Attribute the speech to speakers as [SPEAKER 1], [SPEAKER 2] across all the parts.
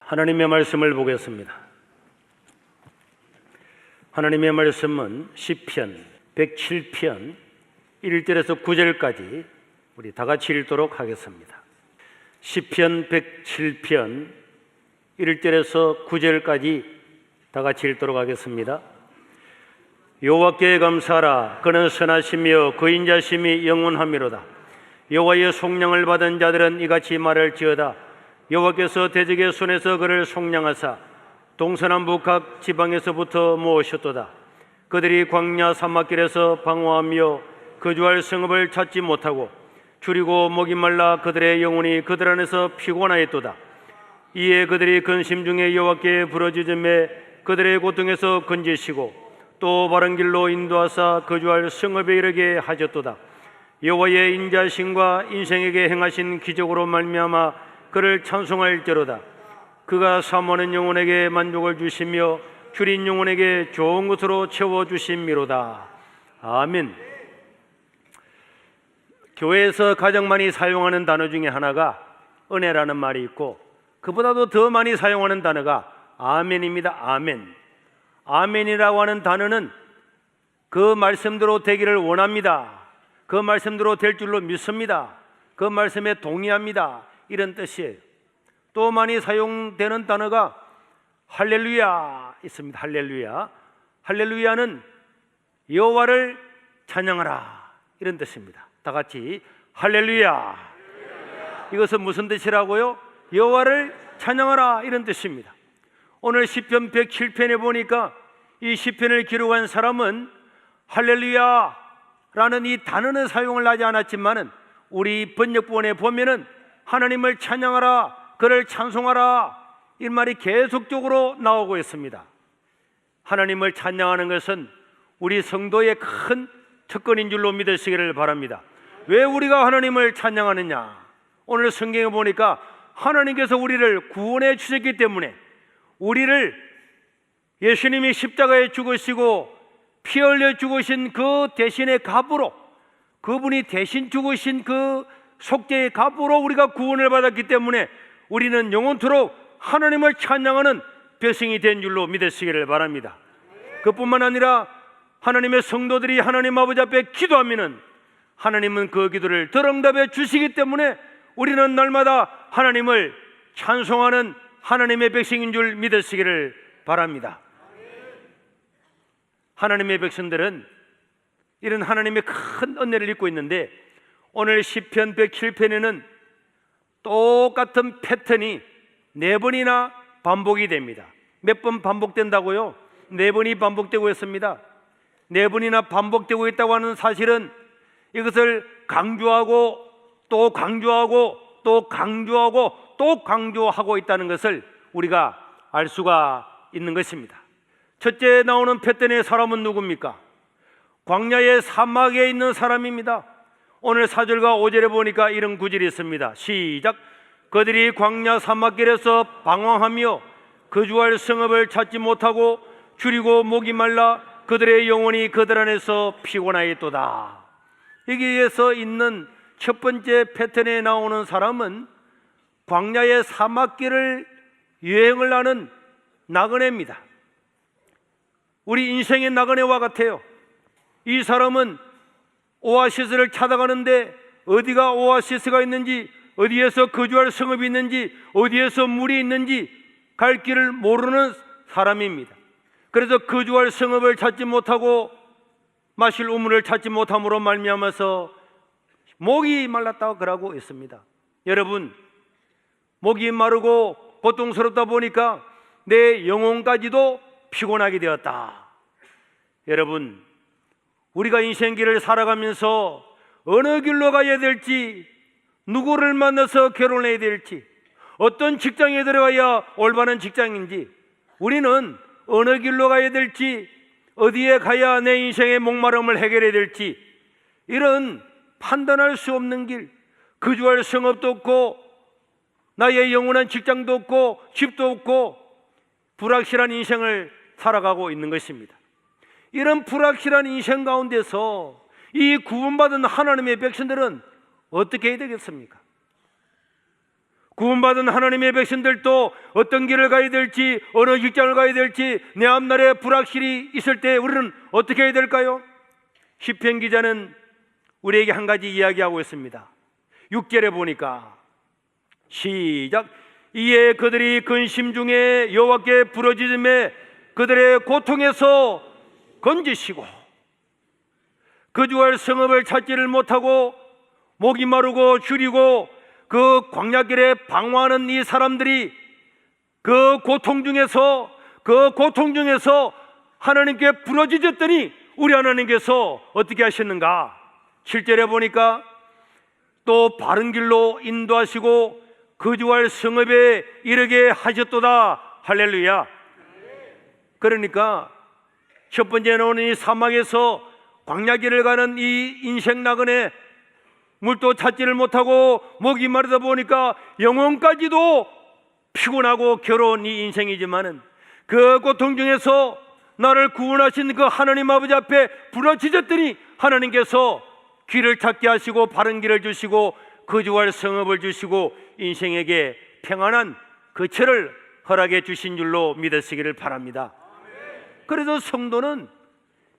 [SPEAKER 1] 하나님의 말씀을 보겠습니다. 하나님의 말씀은 시편 107편 1절에서 9절까지 우리 다 같이 읽도록 하겠습니다. 시편 107편 1절에서 9절까지 다 같이 읽도록 하겠습니다. 여호와께 감사하라. 그는 선하시며 그 인자심이 영원하미로다. 여호와의 속량을 받은 자들은 이같이 말할지어다. 여호와께서 대적의 손에서 그를 속량하사 동서남북 각 지방에서부터 모으셨도다. 그들이 광야 사막길에서 방황하며 거주할 성읍을 찾지 못하고 줄이고 목이 말라 그들의 영혼이 그들 안에서 피곤하였도다. 이에 그들이 근심 중에 여호와께 부르짖음에 그들의 고통에서 건지시고 또 바른 길로 인도하사 거주할 성읍에 이르게 하셨도다. 여호와의 인자심과 인생에게 행하신 기적으로 말미암아 그를 찬송할지로다. 그가 사모하는 영혼에게 만족을 주시며 줄인 영혼에게 좋은 것으로 채워주심이로다. 아멘. 교회에서 가장 많이 사용하는 단어 중에 하나가 은혜라는 말이 있고, 그보다도 더 많이 사용하는 단어가 아멘입니다. 아멘. 아멘이라고 하는 단어는 그 말씀대로 되기를 원합니다. 그 말씀대로 될 줄로 믿습니다. 그 말씀에 동의합니다. 이런 뜻이에요. 또 많이 사용되는 단어가 할렐루야 있습니다. 할렐루야. 할렐루야는 여호와를 찬양하라 이런 뜻입니다. 다 같이 할렐루야. 이것은 무슨 뜻이라고요? 여호와를 찬양하라 이런 뜻입니다. 오늘 시편 107편에 보니까 이 시편을 기록한 사람은 할렐루야라는 이 단어는 사용을 하지 않았지만은 우리 번역본에 보면은 하나님을 찬양하라, 그를 찬송하라 이 말이 계속적으로 나오고 있습니다. 하나님을 찬양하는 것은 우리 성도의 큰 특권인 줄로 믿으시기를 바랍니다. 왜 우리가 하나님을 찬양하느냐? 오늘 성경에 보니까 하나님께서 우리를 구원해 주셨기 때문에 우리를 예수님이 십자가에 죽으시고 피 흘려 죽으신 그 대신의 값으로, 그분이 대신 죽으신 그 속죄의 값으로 우리가 구원을 받았기 때문에 우리는 영원토록 하나님을 찬양하는 백성이 된 줄로 믿으시기를 바랍니다. 그뿐만 아니라 하나님의 성도들이 하나님 아버지 앞에 기도하면은 하나님은 그 기도를 들응답해 주시기 때문에 우리는 날마다 하나님을 찬송하는 하나님의 백성인 줄 믿으시기를 바랍니다. 하나님의 백성들은 이런 하나님의 큰 은혜를 입고 있는데, 오늘 시편 107편에는 똑같은 패턴이 4번이나 반복이 됩니다. 몇 번 반복된다고요? 4번이 반복되고 있습니다. 4번이나 반복되고 있다고 하는 사실은 이것을 강조하고 또 강조하고 또 강조하고 또 강조하고 있다는 것을 우리가 알 수가 있는 것입니다. 첫째 나오는 패턴의 사람은 누굽니까? 광야의 사막에 있는 사람입니다. 오늘 4절과 5절에 보니까 이런 구절이 있습니다. 시작. 그들이 광야 사막길에서 방황하며 거주할 성읍을 찾지 못하고 줄이고 목이 말라 그들의 영혼이 그들 안에서 피곤하였도다. 여기에서 있는 첫 번째 패턴에 나오는 사람은 광야의 사막길을 여행을 하는 나그네입니다. 우리 인생의 나그네와 같아요. 이 사람은 오아시스를 찾아가는데 어디가 오아시스가 있는지, 어디에서 거주할 성읍이 있는지, 어디에서 물이 있는지 갈 길을 모르는 사람입니다. 그래서 거주할 성읍을 찾지 못하고 마실 우물을 찾지 못함으로 말미암아서 목이 말랐다고 그러고 있습니다. 여러분, 목이 마르고 고통스럽다 보니까 내 영혼까지도 피곤하게 되었다. 여러분, 우리가 인생길을 살아가면서 어느 길로 가야 될지, 누구를 만나서 결혼해야 될지, 어떤 직장에 들어가야 올바른 직장인지, 우리는 어느 길로 가야 될지, 어디에 가야 내 인생의 목마름을 해결해야 될지, 이런 판단할 수 없는 길, 거주할 성읍도 없고 나의 영원한 직장도 없고 집도 없고 불확실한 인생을 살아가고 있는 것입니다. 이런 불확실한 인생 가운데서 이 구원받은 하나님의 백성들은 어떻게 해야 되겠습니까? 구원받은 하나님의 백성들도 어떤 길을 가야 될지, 어느 직장을 가야 될지 내 앞날에 불확실이 있을 때 우리는 어떻게 해야 될까요? 시편 기자는 우리에게 한 가지 이야기하고 있습니다. 6절에 보니까 시작. 이에 그들이 근심 중에 여호와께 부르짖음에 그들의 고통에서 건지시고 거주할 성읍을 찾지를 못하고 목이 마르고 줄이고 그 광야길에 방황하는 이 사람들이 그 고통 중에서 하나님께 부르짖었더니 우리 하나님께서 어떻게 하셨는가? 7절에 보니까 또 바른 길로 인도하시고 거주할 성읍에 이르게 하셨도다. 할렐루야. 그러니까 첫 번째는 오늘 이 사막에서 광야길을 가는 이 인생 나그네, 물도 찾지를 못하고 목이 마르다 보니까 영혼까지도 피곤하고 괴로운 이 인생이지만은 그 고통 중에서 나를 구원하신 그 하나님 아버지 앞에 부르짖었더니 하나님께서 길을 찾게 하시고 바른 길을 주시고 거주할 성읍을 주시고 인생에게 평안한 거처를 허락해 주신 줄로 믿으시기를 바랍니다. 그래서 성도는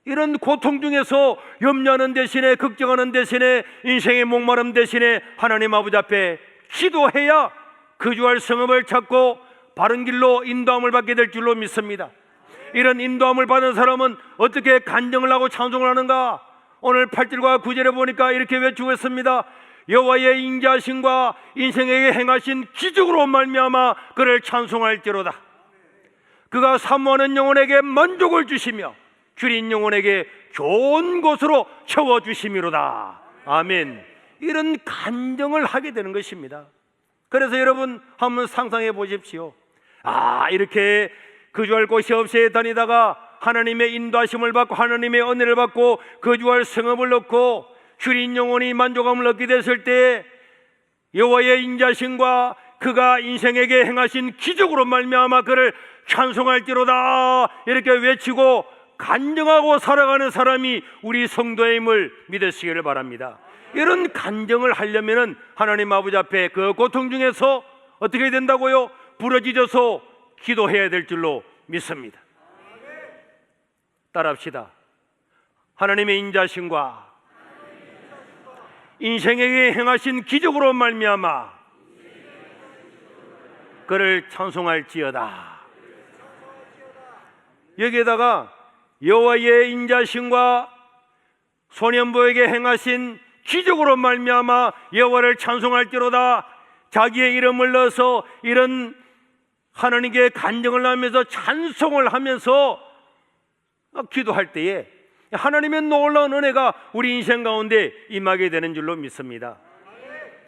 [SPEAKER 1] 이런 고통 중에서 염려하는 대신에, 걱정하는 대신에, 인생의 목마름 대신에 하나님 아버지 앞에 기도해야 거주할 성읍을 찾고 바른 길로 인도함을 받게 될 줄로 믿습니다. 이런 인도함을 받은 사람은 어떻게 간증을 하고 찬송을 하는가? 오늘 8절과 9절에 보니까 이렇게 외치고 있습니다. 여호와의 인자하심과 인생에게 행하신 기적으로 말미암아 그를 찬송할지로다. 그가 사모하는 영혼에게 만족을 주시며 줄인 영혼에게 좋은 곳으로 채워주심이로다. 아멘. 이런 간증을 하게 되는 것입니다. 그래서 여러분 한번 상상해 보십시오. 이렇게 거주할 곳이 없이 다니다가 하나님의 인도하심을 받고 하나님의 은혜를 받고 거주할 성읍을 얻고 줄인 영혼이 만족함을 얻게 됐을 때 여호와의 인자심과 그가 인생에게 행하신 기적으로 말미암아 그를 찬송할지로다 이렇게 외치고 간증하고 살아가는 사람이 우리 성도임을 믿으시기를 바랍니다. 이런 간증을 하려면 하나님 아버지 앞에 그 고통 중에서 어떻게 해야 된다고요? 부르짖어서 기도해야 될 줄로 믿습니다. 따라합시다. 하나님의 인자심과 인생에게 행하신 기적으로 말미암아 그를 찬송할지어다. 여기에다가 여호와의 인자심과 소년보에게 행하신 기적으로 말미암아 여호와를 찬송할지로다. 자기의 이름을 넣어서 이런 하나님께 간증을 하면서 찬송을 하면서 기도할 때에 하나님의 놀라운 은혜가 우리 인생 가운데 임하게 되는 줄로 믿습니다.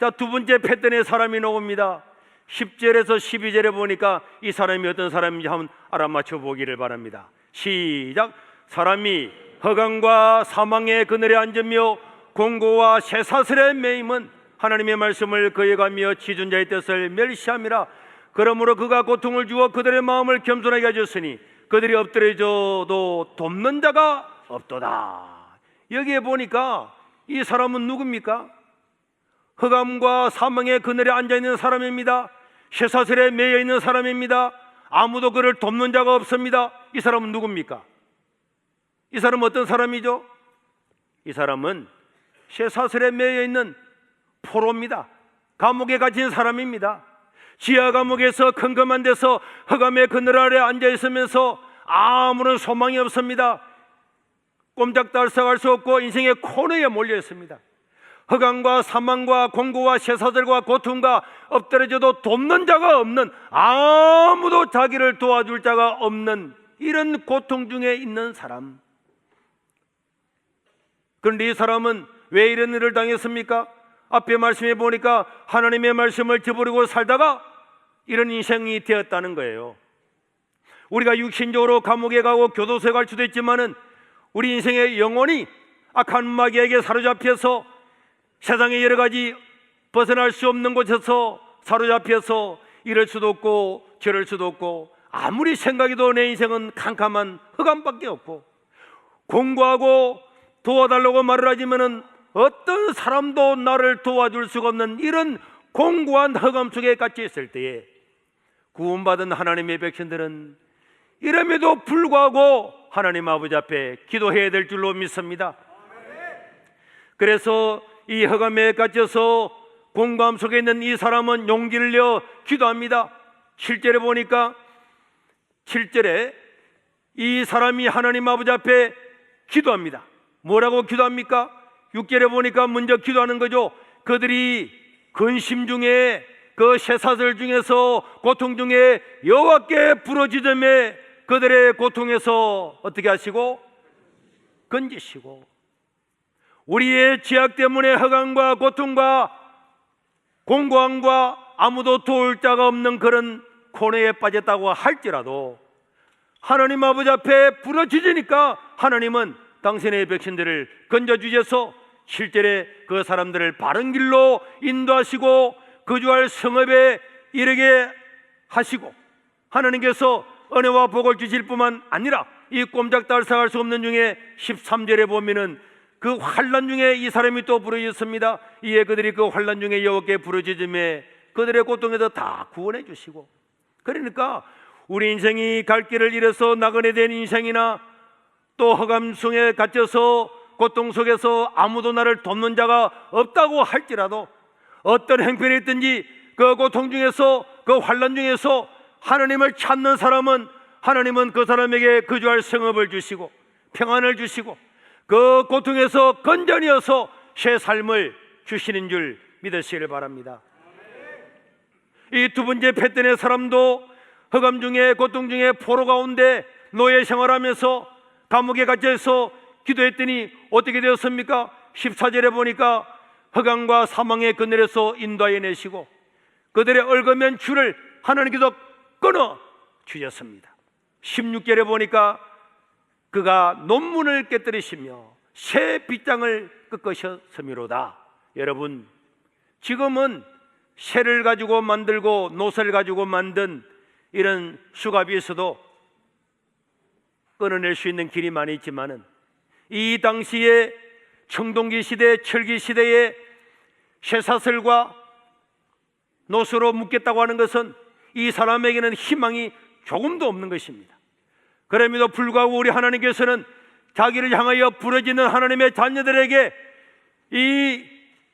[SPEAKER 1] 자, 두 번째 패턴의 사람이 나옵니다. 10절에서 12절에 보니까 이 사람이 어떤 사람인지 한번 알아맞혀 보기를 바랍니다. 시작. 사람이 허강과 사망의 그늘에 앉으며 공고와 쇠사슬에 매임은 하나님의 말씀을 거역하며 지존자의 뜻을 멸시함이라. 그러므로 그가 고통을 주어 그들의 마음을 겸손하게 하셨으니 그들이 엎드려져도 돕는 자가 없도다. 여기에 보니까 이 사람은 누굽니까? 흑암과 사망의 그늘에 앉아있는 사람입니다. 쇠사슬에 매여있는 사람입니다. 아무도 그를 돕는 자가 없습니다. 이 사람은 누굽니까? 이 사람은 어떤 사람이죠? 이 사람은 쇠사슬에 매여있는 포로입니다. 감옥에 갇힌 사람입니다. 지하 감옥에서 컴컴한 데서 흑암의 그늘 아래 앉아있으면서 아무런 소망이 없습니다. 꼼짝달싹할 수 없고 인생의 코너에 몰려 있습니다. 흑암과 사망과 공고와 쇠사슬과 고통과 엎드려져도 돕는 자가 없는, 아무도 자기를 도와줄 자가 없는 이런 고통 중에 있는 사람. 그런데 이 사람은 왜 이런 일을 당했습니까? 앞에 말씀해 보니까 하나님의 말씀을 저버리고 살다가 이런 인생이 되었다는 거예요. 우리가 육신적으로 감옥에 가고 교도소에 갈 수도 있지만은 우리 인생의 영혼이 악한 마귀에게 사로잡혀서 세상의 여러 가지 벗어날 수 없는 곳에서 사로잡혀서 이럴 수도 없고 저럴 수도 없고 아무리 생각해도 내 인생은 캄캄한 흑암밖에 없고 공고하고 도와달라고 말을 하지만은 어떤 사람도 나를 도와줄 수가 없는 이런 공고한 흑암 속에 갇혀 있을 때에 구원받은 하나님의 백성들은 이름에도 불구하고 하나님 아버지 앞에 기도해야 될 줄로 믿습니다. 그래서 이 흑암에 갇혀서 공고함 속에 있는 이 사람은 용기를 내어 기도합니다. 7절에 보니까 7절에 이 사람이 하나님 아버지 앞에 기도합니다. 뭐라고 기도합니까? 6절에 보니까 먼저 기도하는 거죠. 그들이 근심 중에 그 쇠사슬 중에서 고통 중에 여호와께 부르짖음에 그들의 고통에서 어떻게 하시고 건지시고, 우리의 죄악 때문에 흑암과 고통과 공고함과 아무도 도울 자가 없는 그런 고뇌에 빠졌다고 할지라도 하나님 아버지 앞에 부르짖으니까 하나님은 당신의 백성들을 건져주셔서 실제로 그 사람들을 바른 길로 인도하시고 거주할 성읍에 이르게 하시고, 하나님께서 은혜와 복을 주실 뿐만 아니라 이 꼼짝달싹할 수 없는 중에 13절에 보면은 그 환난 중에 이 사람이 또 부르짖습니다. 이에 그들이 그 환난 중에 여호와께 부르짖음에 그들의 고통에서 다 구원해 주시고, 그러니까 우리 인생이 갈 길을 잃어서 나그네 된 인생이나 또 흑암 속에 갇혀서 고통 속에서 아무도 나를 돕는 자가 없다고 할지라도 어떤 형편이 있든지 그 고통 중에서 그 환난 중에서 하나님을 찾는 사람은 하나님은 그 사람에게 거주할 성읍을 주시고 평안을 주시고 그 고통에서 건전히어서 새 삶을 주시는 줄 믿으시길 바랍니다. 이 두 번째 패턴의 사람도 흑암 중에 고통 중에 포로 가운데 노예 생활하면서 감옥에 갇혀서 기도했더니 어떻게 되었습니까? 14절에 보니까 흑암과 사망의 그늘에서 인도하여 내시고 그들의 얽어맨 줄을 하나님께서 끊어 주셨습니다. 16절에 보니까 그가 논문을 깨뜨리시며 새 빗장을 꺾으셨음이로다. 여러분, 지금은 새를 가지고 만들고 노새를 가지고 만든 이런 수갑이 있어도 끊어낼 수 있는 길이 많이 있지만은 이 당시에 청동기 시대, 철기 시대에 쇠사슬과 노수로 묶겠다고 하는 것은 이 사람에게는 희망이 조금도 없는 것입니다. 그럼에도 불구하고 우리 하나님께서는 자기를 향하여 부르짖는 하나님의 자녀들에게 이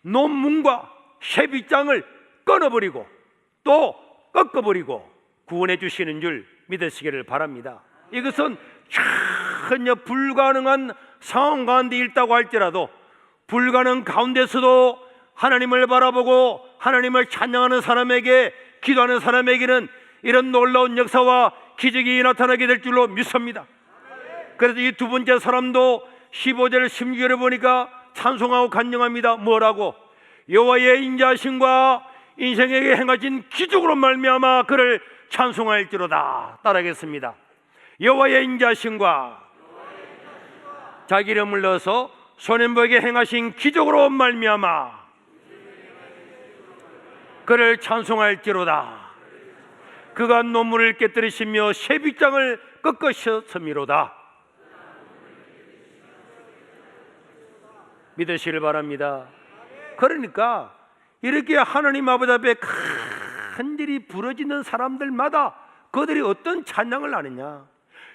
[SPEAKER 1] 논문과 쇠빗장을 끊어버리고 또 꺾어버리고 구원해 주시는 줄 믿으시기를 바랍니다. 이것은 전혀 불가능한 상황 가운데 있다고 할지라도 불가능 가운데서도 하나님을 바라보고 하나님을 찬양하는 사람에게, 기도하는 사람에게는 이런 놀라운 역사와 기적이 나타나게 될 줄로 믿습니다. 그래서 이 두 번째 사람도 15절 16절에 보니까 찬송하고 간증합니다. 뭐라고? 여호와의 인자하심과 인생에게 행하신 기적으로 말미암아 그를 찬송할지로다. 따라하겠습니다. 여호와의 인자하심과 자기 이름을 넣어서 소년보에게 행하신 기적으로 말미암아 그를 찬송할지로다. 그가 논문을 깨뜨리시며 쇠빗장을 꺾으셨음이로다. 믿으시길 바랍니다. 그러니까 이렇게 하나님 아버지 앞에 간절히 부르짖는 사람들마다 그들이 어떤 찬양을 하느냐?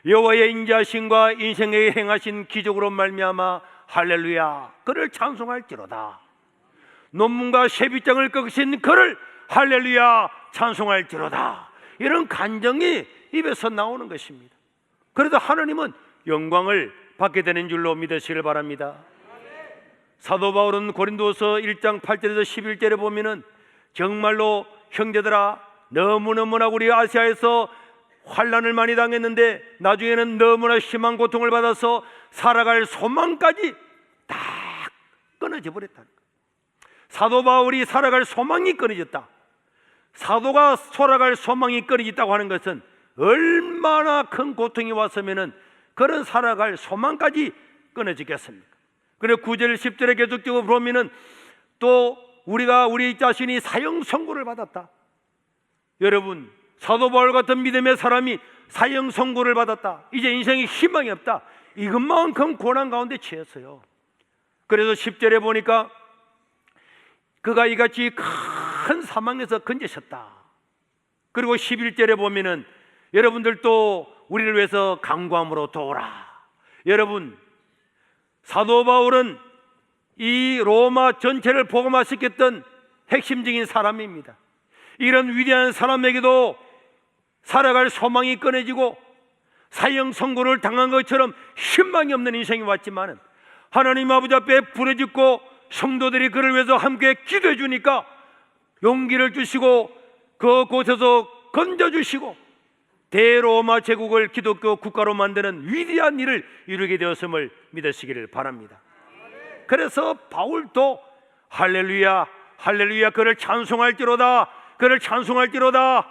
[SPEAKER 1] 여호와의 인자하심과 인생에 행하신 기적으로 말미암아 할렐루야 그를 찬송할지로다. 논문과 쇠빗장을 꺾으신 그를 할렐루야 찬송할지로다. 이런 간정이 입에서 나오는 것입니다. 그래도 하나님은 영광을 받게 되는 줄로 믿으시길 바랍니다. 사도 바울은 고린도서 1장 8절에서 11절에 보면은 정말로 형제들아 너무너무나 우리 아시아에서 환난을 많이 당했는데 나중에는 너무나 심한 고통을 받아서 살아갈 소망까지 다 끊어져 버렸다는 거예요. 사도 바울이 살아갈 소망이 끊어졌다. 사도가 살아갈 소망이 끊어졌다고 하는 것은 얼마나 큰 고통이 왔으면은 그런 살아갈 소망까지 끊어지겠습니까? 그리고 9절 10절에 계속적으로 보면은 또 우리가 우리 자신이 사형 선고를 받았다. 여러분, 사도 바울 같은 믿음의 사람이 사형 선고를 받았다. 이제 인생에 희망이 없다. 이것만큼 고난 가운데 처했어요. 그래서 10절에 보니까 그가 이같이 큰 사망에서 건지셨다. 그리고 11절에 보면은 여러분들도 우리를 위해서 강구함으로 도우라. 여러분, 사도 바울은 이 로마 전체를 복음화시켰던 핵심적인 사람입니다. 이런 위대한 사람에게도 살아갈 소망이 끊어지고 사형 선고를 당한 것처럼 희망이 없는 인생이 왔지만 하나님 아버지 앞에 부르짖고 성도들이 그를 위해서 함께 기도해 주니까 용기를 주시고 그곳에서 건져주시고 대로마 제국을 기독교 국가로 만드는 위대한 일을 이루게 되었음을 믿으시기를 바랍니다. 그래서 바울도 할렐루야 할렐루야 그를 찬송할지로다, 그를 찬송할지로다,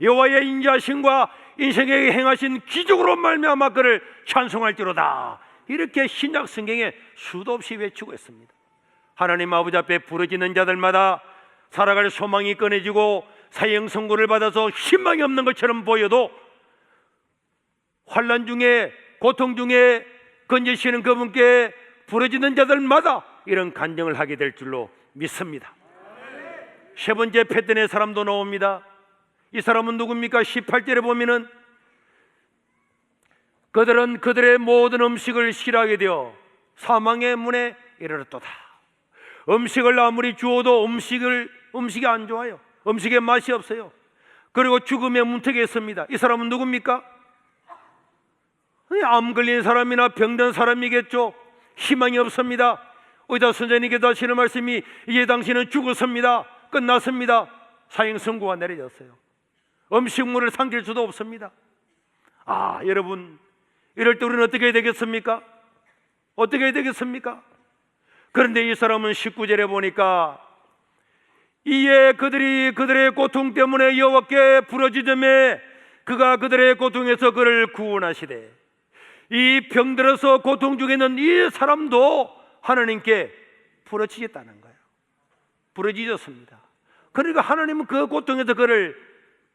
[SPEAKER 1] 여호와의 인자하심과 인생에게 행하신 기적으로 말미암아 그를 찬송할지로다, 이렇게 신약 성경에 수도 없이 외치고 있습니다. 하나님 아버지 앞에 부르짖는 자들마다 살아갈 소망이 끊어지고 사형 선고를 받아서 희망이 없는 것처럼 보여도 환난 중에 고통 중에 건지시는 그분께 부르짖는 자들마다 이런 간증을 하게 될 줄로 믿습니다. 세 번째 패턴의 사람도 나옵니다. 이 사람은 누굽니까? 18절에 보면은 그들은 그들의 모든 음식을 싫어하게 되어 사망의 문에 이르렀도다. 음식을 아무리 주어도 음식이 안 좋아요. 음식에 맛이 없어요. 그리고 죽음의 문턱에 있습니다. 이 사람은 누굽니까? 암 걸린 사람이나 병든 사람이겠죠. 희망이 없습니다. 의사 선생님께서 하시는 말씀이 이제 당신은 죽었습니다. 끝났습니다. 사형 선고가 내려졌어요. 음식물을 삼킬 수도 없습니다. 여러분, 이럴 때 우리는 어떻게 해야 되겠습니까? 어떻게 해야 되겠습니까? 그런데 이 사람은 19절에 보니까 이에 그들이 그들의 고통 때문에 여호와께 부르짖음에 그가 그들의 고통에서 그를 구원하시되, 이 병들어서 고통 중에 있는 이 사람도 하나님께 부르짖었다는 거예요. 부르짖었습니다. 그러니까 하나님은 그 고통에서 그를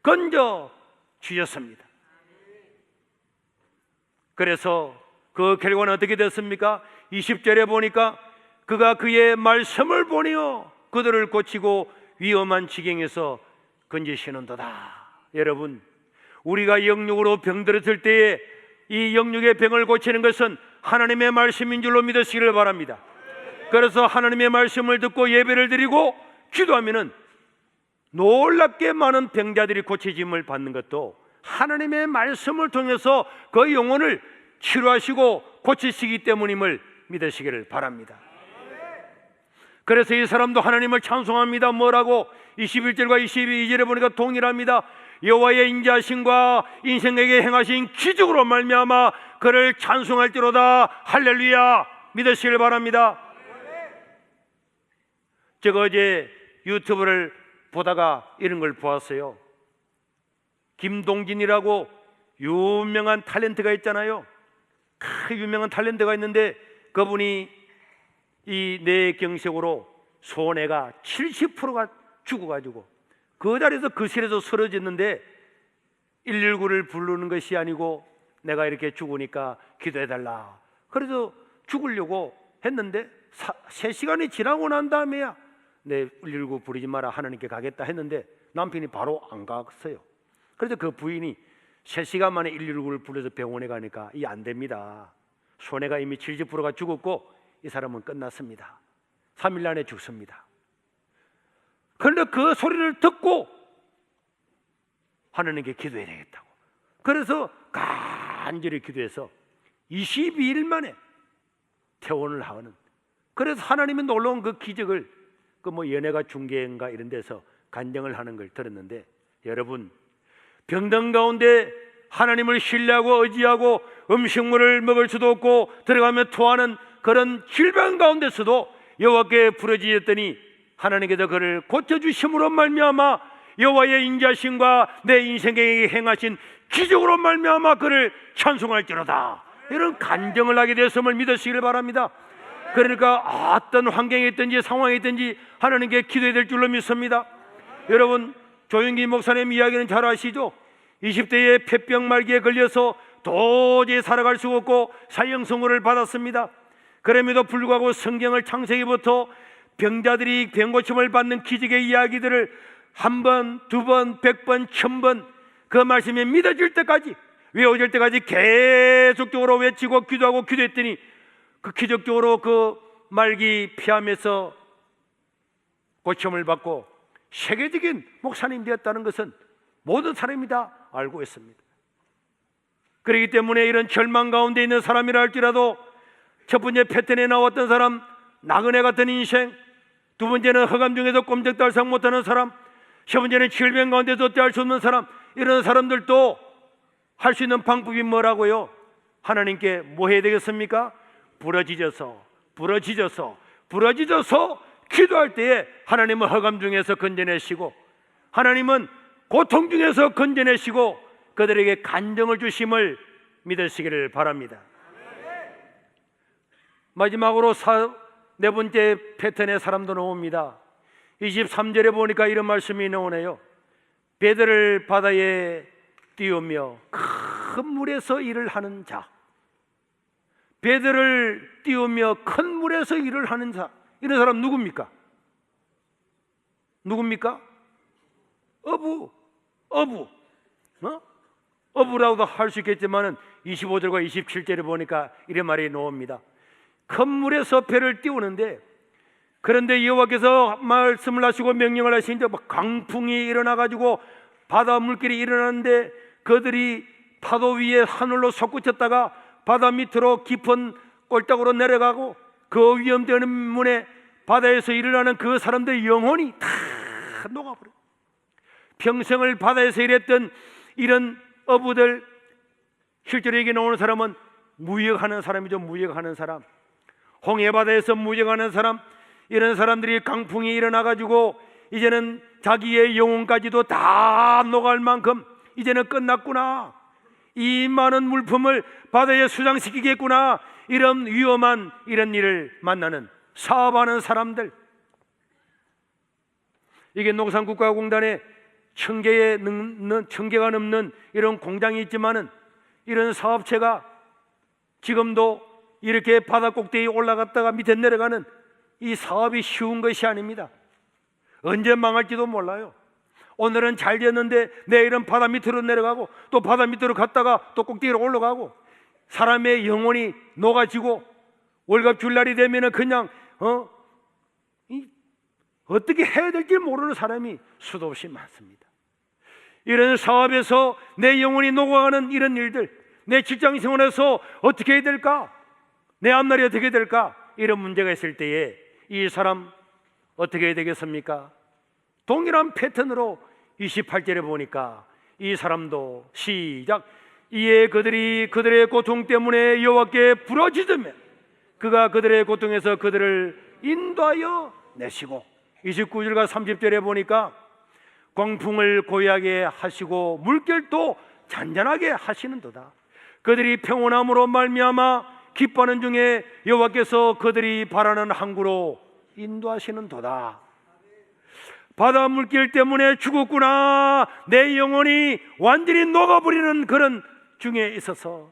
[SPEAKER 1] 건져 주셨습니다. 그래서 그 결과는 어떻게 됐습니까? 20절에 보니까 그가 그의 말씀을 보내어 그들을 고치고 위험한 지경에서 건지시는도다. 여러분, 우리가 영육으로 병들었을 때에 이 영육의 병을 고치는 것은 하나님의 말씀인 줄로 믿으시기를 바랍니다. 그래서 하나님의 말씀을 듣고 예배를 드리고 기도하면은 놀랍게 많은 병자들이 고쳐짐을 받는 것도 하나님의 말씀을 통해서 그 영혼을 치료하시고 고치시기 때문임을 믿으시기를 바랍니다. 그래서 이 사람도 하나님을 찬송합니다. 뭐라고? 21절과 22절에 보니까 동일합니다. 여호와의 인자하심과 인생에게 행하신 기적으로 말미암아 그를 찬송할지로다. 할렐루야. 믿으시길 바랍니다. 제가 어제 유튜브를 보다가 이런 걸 보았어요. 김동진이라고 유명한 탤런트가 있잖아요. 유명한 탤런트가 있는데 그분이 이 뇌경색으로 손해가 70%가 죽어가지고 그 자리에서 거실에서 쓰러졌는데 119를 부르는 것이 아니고 내가 이렇게 죽으니까 기도해달라. 그래서 죽으려고 했는데 3시간이 지나고 난 다음에야 내 119 부르지 마라, 하나님께 가겠다 했는데 남편이 바로 안 갔어요. 그래서 그 부인이 3시간 만에 119를 불러서 병원에 가니까 이 안 됩니다. 손해가 이미 70%가 죽었고 이 사람은 끝났습니다. 3일 안에 죽습니다. 그런데 그 소리를 듣고 하나님께 기도해야 되겠다고, 그래서 간절히 기도해서 22일 만에 퇴원을 하는, 그래서 하나님이 놀라운 그 기적을 그 연예가 중계인가 이런 데서 간증을 하는 걸 들었는데, 여러분, 병든 가운데 하나님을 신뢰하고 의지하고 음식물을 먹을 수도 없고 들어가면 토하는 그런 질병 가운데서도 여호와께 부르짖었더니 하나님께서 그를 고쳐주심으로 말미암아 여호와의 인자심과 내 인생에 행하신 기적으로 말미암아 그를 찬송할지로다. 이런 간증을 하게 되었음을 믿으시길 바랍니다. 그러니까 어떤 환경에 있든지 상황에 있든지 하나님께 기도해야 될 줄로 믿습니다. 여러분, 조영기 목사님 이야기는 잘 아시죠? 20대에 폐병 말기에 걸려서 도저히 살아갈 수 없고 사형 선고를 받았습니다. 그럼에도 불구하고 성경을 창세기부터 병자들이 병고침을 받는 기적의 이야기들을 한 번, 두 번, 100번, 1000번 그 말씀이 믿어질 때까지, 외워질 때까지 계속적으로 외치고 기도하고 기도했더니 그 기적적으로 그 말기 피하면서 고침을 받고 세계적인 목사님 되었다는 것은 모든 사람이 다 알고 있습니다. 그렇기 때문에 이런 절망 가운데 있는 사람이라 할지라도 첫 번째 패턴에 나왔던 사람, 나그네 같은 인생, 두 번째는 허감 중에서 꼼짝달싹 못하는 사람, 세 번째는 질병 가운데서 떼할 수 없는 사람, 이런 사람들도 할 수 있는 방법이 뭐라고요? 하나님께 뭐 해야 되겠습니까? 부러지져서 기도할 때에 하나님은 허감 중에서 건져내시고, 하나님은 고통 중에서 건져내시고 그들에게 간정을 주심을 믿으시기를 바랍니다. 마지막으로 네 번째 패턴의 사람도 나옵니다. 23절에 보니까 이런 말씀이 나오네요. 베드를 바다에 띄우며 큰 물에서 일을 하는 자. 베드를 띄우며 큰 물에서 일을 하는 자, 이런 사람 누굽니까? 어부라고도 할 수 있겠지만은 25절과 27절에 보니까 이런 말이 나옵니다. 큰 물에서 배를 띄우는데, 그런데 여호와께서 말씀을 하시고 명령을 하시는데 강풍이 일어나 가지고 바다 물길이 일어나는데 그들이 파도 위에 하늘로 솟구쳤다가 바다 밑으로 깊은 꼴딱으로 내려가고 그 위험 때문에 바다에서 일어나는 그 사람들의 영혼이 다 녹아버려요. 평생을 바다에서 일했던 이런 어부들, 실제로 여기 나오는 사람은 무역하는 사람이죠. 무역하는 사람, 홍해바다에서 무역하는 사람, 이런 사람들이 강풍이 일어나 가지고 이제는 자기의 영혼까지도 다 녹아갈 만큼 이제는 끝났구나, 이 많은 물품을 바다에 수장시키겠구나, 이런 위험한 이런 일을 만나는 사업하는 사람들. 이게 농산국가공단에 1000개가 넘는 이런 공장이 있지만은 이런 사업체가 지금도 이렇게 바다 꼭대기에 올라갔다가 밑에 내려가는 이 사업이 쉬운 것이 아닙니다. 언제 망할지도 몰라요. 오늘은 잘 됐는데 내일은 바다 밑으로 내려가고 또 바다 밑으로 갔다가 또 꼭대기로 올라가고, 사람의 영혼이 녹아지고 월급 줄 날이 되면은 그냥 어떻게 해야 될지 모르는 사람이 수도 없이 많습니다. 이런 사업에서 내 영혼이 녹아가는 이런 일들, 내 직장 생활에서 어떻게 해야 될까, 내 앞날이 어떻게 될까, 이런 문제가 있을 때에 이 사람 어떻게 해야 되겠습니까? 동일한 패턴으로 28절에 보니까 이 사람도 시작, 이에 그들이 그들의 고통 때문에 여호와께 부르짖으면 그가 그들의 고통에서 그들을 인도하여 내시고, 29절과 30절에 보니까 광풍을 고요하게 하시고 물결도 잔잔하게 하시는도다. 그들이 평온함으로 말미암아 기뻐하는 중에 여호와께서 그들이 바라는 항구로 인도하시는도다. 바다 물길 때문에 죽었구나, 내 영혼이 완전히 녹아버리는 그런 중에 있어서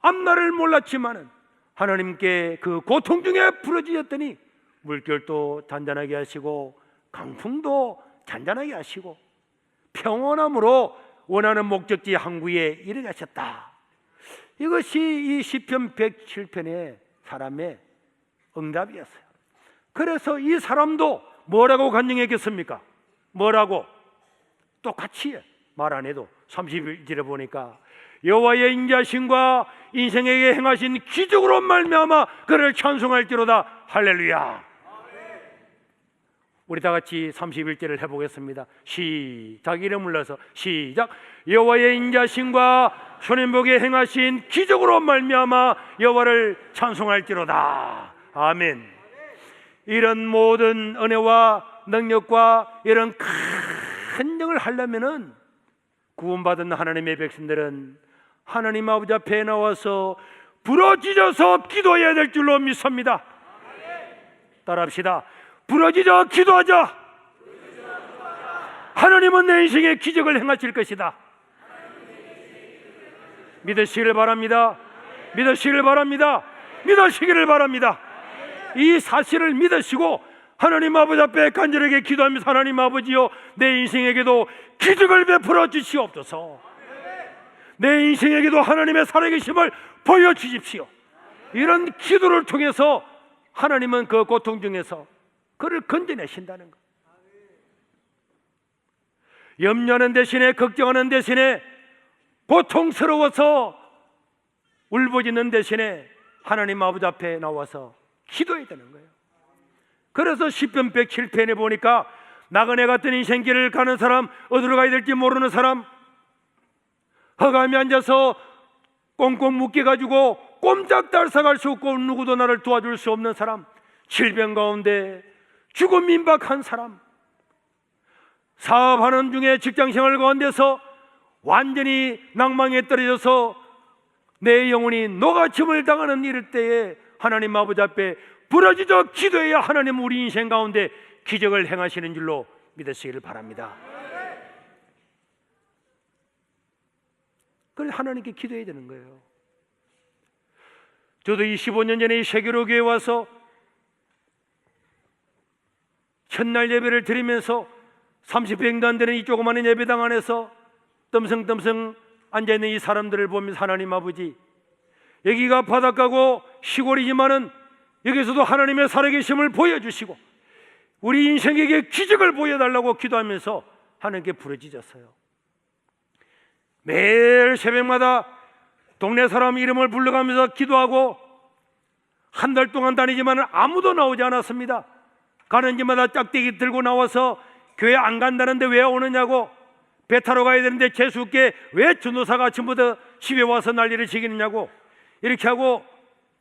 [SPEAKER 1] 앞날을 몰랐지만은 하나님께 그 고통 중에 부르짖었더니 물결도 잔잔하게 하시고 강풍도 잔잔하게 하시고 평온함으로 원하는 목적지 항구에 이르게 하셨다. 이것이 이 시편 107편의 사람의 응답이었어요. 그래서 이 사람도 뭐라고 간증했겠습니까? 뭐라고? 똑같이 말 안 해도 31절에 보니까 여호와의 인자심과 인생에게 행하신 기적으로 말미암아 그를 찬송할지로다. 할렐루야. 우리 다 같이 31절을 해보겠습니다. 시작. 이름 불러서 시작. 여호와의 인자심과 손해복에 행하신 기적으로 말미암아 여호와를 찬송할지로다. 아멘. 이런 모든 은혜와 능력과 이런 큰 일을 하려면은 구원받은 하나님의 백성들은 하나님 아버지 앞에 나와서 부러지져서 기도해야 될 줄로 믿습니다. 따라합시다. 부러지져 기도하자. 하나님은 내 인생에 기적을 행하실 것이다. 믿으시기를 바랍니다. 믿으시기를 바랍니다. 믿으시기를 바랍니다. 이 사실을 믿으시고 하나님 아버지 앞에 간절하게 기도하면서 하나님 아버지여, 내 인생에게도 기적을 베풀어 주시옵소서. 내 인생에게도 하나님의 살아계심을 보여주십시오. 이런 기도를 통해서 하나님은 그 고통 중에서 그를 건져내신다는 것. 염려하는 대신에, 걱정하는 대신에, 고통스러워서 울부짖는 대신에 하나님 아버지 앞에 나와서 기도해야 되는 거예요. 그래서 시편 107편에 보니까 나그네 같은 인생길을 가는 사람, 어디로 가야 될지 모르는 사람, 허감에 앉아서 꽁꽁 묶여가지고 꼼짝달싹할 수 없고 누구도 나를 도와줄 수 없는 사람, 질병 가운데 죽음 임박한 사람, 사업하는 중에 직장생활 가운데서 완전히 낭망에 떨어져서 내 영혼이 녹아침을 당하는 이럴 때에 하나님 아버지 앞에 부러지져 기도해야 하나님 우리 인생 가운데 기적을 행하시는 줄로 믿으시기를 바랍니다. 그래서 하나님께 기도해야 되는 거예요. 저도 25년 전에 이 세계로 교회에 와서 첫날 예배를 드리면서 30평도 안 되는 이 조그마한 예배당 안에서 덤성덤성 앉아있는 이 사람들을 보면서 하나님 아버지, 여기가 바닷가고 시골이지만은 여기서도 하나님의 살아계심을 보여주시고 우리 인생에게 기적을 보여달라고 기도하면서 하나님께 부르짖었어요. 매일 새벽마다 동네 사람 이름을 불러가면서 기도하고 한 달 동안 다니지만 아무도 나오지 않았습니다. 가는 집마다 짝대기 들고 나와서 교회 안 간다는데 왜 오느냐고, 배 타러 가야 되는데 재수없게 왜 전도사가 아침부터 집에 와서 난리를 지기느냐고, 이렇게 하고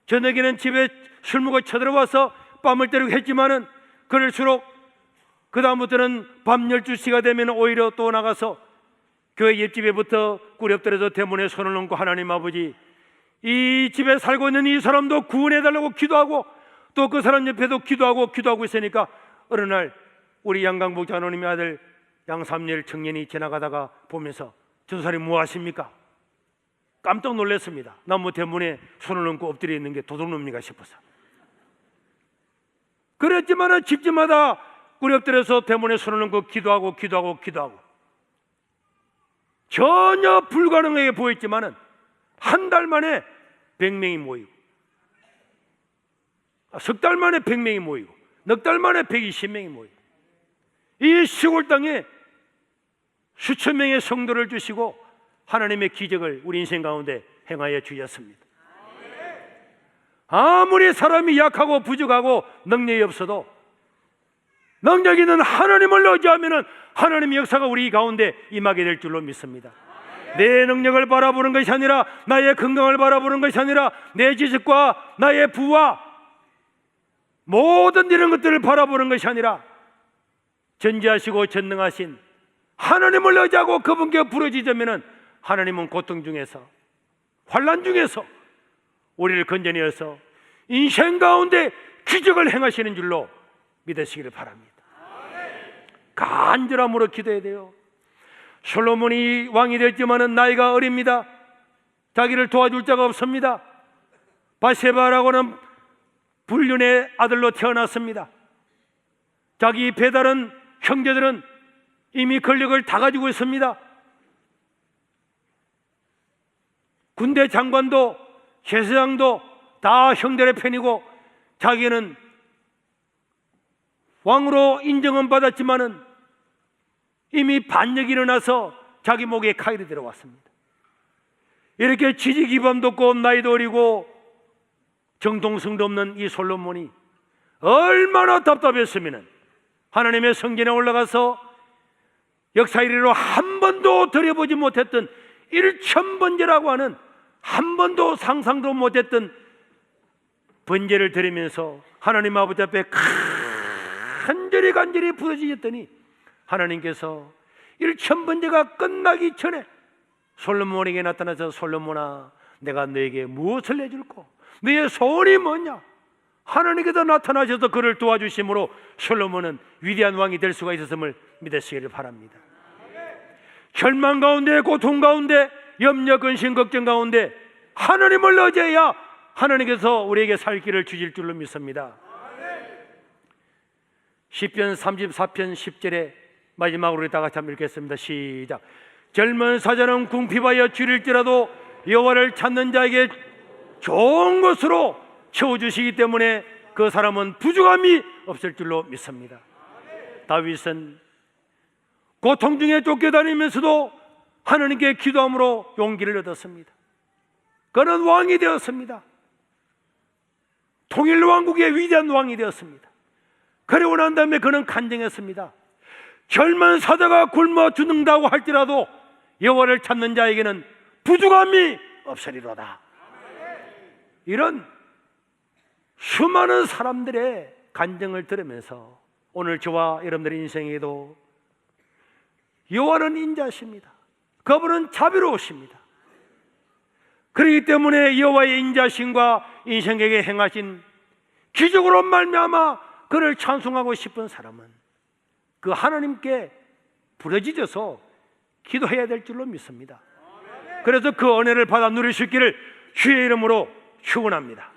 [SPEAKER 1] 저녁에는 집에 술 먹어 쳐들어와서 뺨을 때리고 했지만은 그럴수록 그 다음부터는 밤 12시가 되면 오히려 또 나가서 교회 옆집에부터 꾸렵들어서 대문에 손을 얹고 하나님 아버지, 이 집에 살고 있는 이 사람도 구원해달라고 기도하고 또 그 사람 옆에도 기도하고 있으니까 어느 날 우리 양강복 장로님의 아들 양삼열 청년이 지나가다가 보면서 전도사님 뭐 하십니까? 깜짝 놀랐습니다. 나무 대문에 손을 얹고 엎드려 있는 게 도둑놈인가 싶어서. 그랬지만은 집집마다 꾸렵들어서 대문에 손을 얹고 기도하고 전혀 불가능하게 보였지만은 한 달 만에 100명이 모이고, 석 달 만에 100명이 모이고, 넉 달 만에 120명이 모이고, 이 시골 땅에 수천 명의 성도를 주시고 하나님의 기적을 우리 인생 가운데 행하여 주셨습니다. 아무리 사람이 약하고 부족하고 능력이 없어도 능력 있는 하나님을 의지하면 하나님의 역사가 우리 가운데 임하게 될 줄로 믿습니다. 내 능력을 바라보는 것이 아니라, 나의 건강을 바라보는 것이 아니라, 내 지식과 나의 부와 모든 이런 것들을 바라보는 것이 아니라 전지하시고 전능하신 하나님을 의지하고 그분께 부르짖으면 하나님은 고통 중에서, 환난 중에서 우리를 건져내어서 인생 가운데 기적을 행하시는 줄로 믿으시기를 바랍니다. 간절함으로 기도해야 돼요. 솔로몬이 왕이 됐지만은 나이가 어립니다. 자기를 도와줄 자가 없습니다. 바세바라고는 불륜의 아들로 태어났습니다. 자기 배다른 형제들은 이미 권력을 다 가지고 있습니다. 군대 장관도 제사장도 다 형들의 편이고 자기는 왕으로 인정은 받았지만은 이미 반역이 일어나서 자기 목에 칼이 들어왔습니다. 이렇게 지지기반도 없고 나이도 어리고 정통성도 없는 이 솔로몬이 얼마나 답답했으면 하나님의 성전에 올라가서 역사 이래로 한 번도 드려보지 못했던 1000번제라고 하는 한 번도 상상도 못했던 번제를 드리면서 하나님 아버지 앞에 간절히 부르짖었더니 하나님께서 1000번제가 끝나기 전에 솔로몬에게 나타나서, 솔로몬아, 내가 너에게 무엇을 해줄꼬? 너의 소원이 뭐냐? 하나님께서 나타나셔서 그를 도와주심으로 솔로몬은 위대한 왕이 될 수가 있었음을 믿으시기를 바랍니다. 절망 가운데, 고통 가운데, 염려, 근심, 걱정 가운데 하나님을 의지해야 하나님께서 우리에게 살 길을 주실 줄로 믿습니다. 시편 34편 10절에 마지막으로 우리 다 같이 한번 읽겠습니다. 시작. 젊은 사자는 궁핍하여 줄일지라도 여호와를 찾는 자에게 좋은 것으로 채워주시기 때문에 그 사람은 부족함이 없을 줄로 믿습니다. 다윗은 고통 중에 쫓겨다니면서도 하나님께 기도함으로 용기를 얻었습니다. 그는 왕이 되었습니다. 통일왕국의 위대한 왕이 되었습니다. 그리고 난 다음에 그는 간증했습니다. 젊은 사자가 굶어 죽는다고 할지라도 여호와를 찾는 자에게는 부족함이 없으리로다. 이런 수많은 사람들의 간증을 들으면서 오늘 저와 여러분들의 인생에도 여호와는 인자십니다. 그분은 자비로우십니다. 그렇기 때문에 여호와의 인자심과 인생에게 행하신 기적으로 말미암아 그를 찬송하고 싶은 사람은 그 하나님께 부르짖어서 기도해야 될 줄로 믿습니다. 그래서 그 은혜를 받아 누릴 수 있기를 주의 이름으로 축원합니다.